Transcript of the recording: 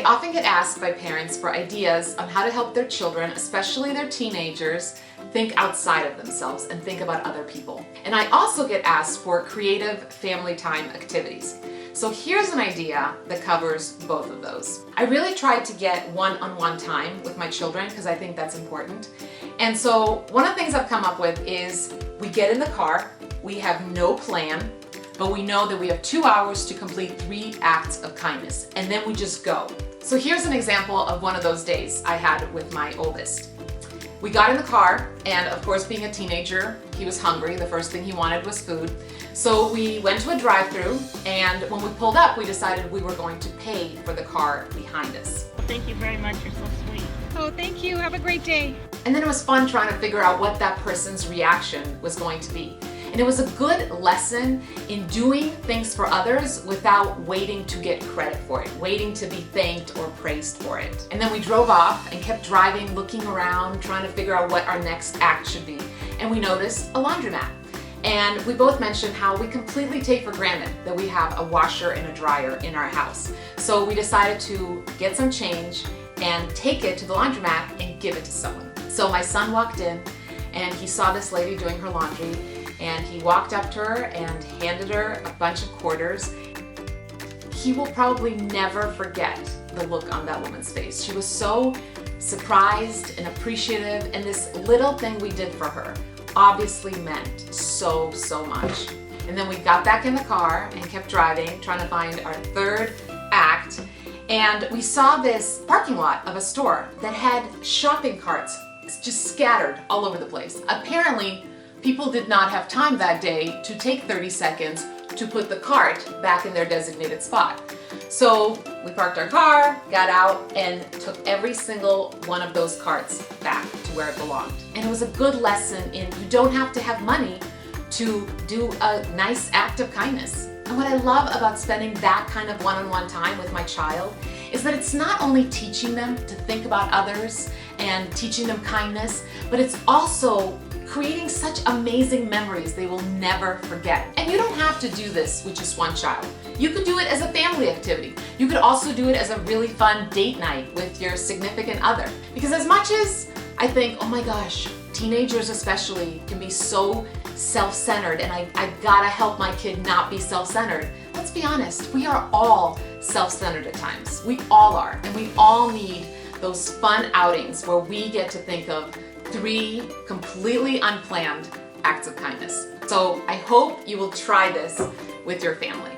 I often get asked by parents for ideas on how to help their children, especially their teenagers, think outside of themselves and think about other people. And I also get asked for creative family time activities. So here's an idea that covers both of those. I really tried to get one-on-one time with my children because I think that's important. And so one of the things I've come up with is we get in the car, we have no plan, but we know that we have 2 hours to complete 3 acts of kindness, and then we just go. So here's an example of one of those days I had with my oldest. We got in the car, and of course, being a teenager, he was hungry. The first thing he wanted was food. So we went to a drive-thru, and when we pulled up, we decided we were going to pay for the car behind us. Well, thank you very much. You're so sweet. Oh, thank you. Have a great day. And then it was fun trying to figure out what that person's reaction was going to be. And it was a good lesson in doing things for others without waiting to get credit for it, waiting to be thanked or praised for it. And then we drove off and kept driving, looking around, trying to figure out what our next act should be. And we noticed a laundromat. And we both mentioned how we completely take for granted that we have a washer and a dryer in our house. So we decided to get some change and take it to the laundromat and give it to someone. So my son walked in and he saw this lady doing her laundry, and he walked up to her and handed her a bunch of quarters. He will probably never forget the look on that woman's face. She was so surprised and appreciative, and this little thing we did for her obviously meant so much. And then we got back in the car and kept driving, trying to find our third act, and we saw this parking lot of a store that had shopping carts just scattered all over the place. Apparently, people did not have time that day to take 30 seconds to put the cart back in their designated spot. So we parked our car, got out, and took every single one of those carts back to where it belonged. And it was a good lesson in you don't have to have money to do a nice act of kindness. And what I love about spending that kind of one-on-one time with my child is that it's not only teaching them to think about others and teaching them kindness, but it's also creating such amazing memories they will never forget. And you don't have to do this with just one child. You could do it as a family activity. You could also do it as a really fun date night with your significant other. Because as much as I think, oh my gosh, teenagers especially can be so self-centered and I gotta help my kid not be self-centered. Let's be honest, we are all self-centered at times. We all are, and we all need those fun outings where we get to think of 3 completely unplanned acts of kindness. So I hope you will try this with your family.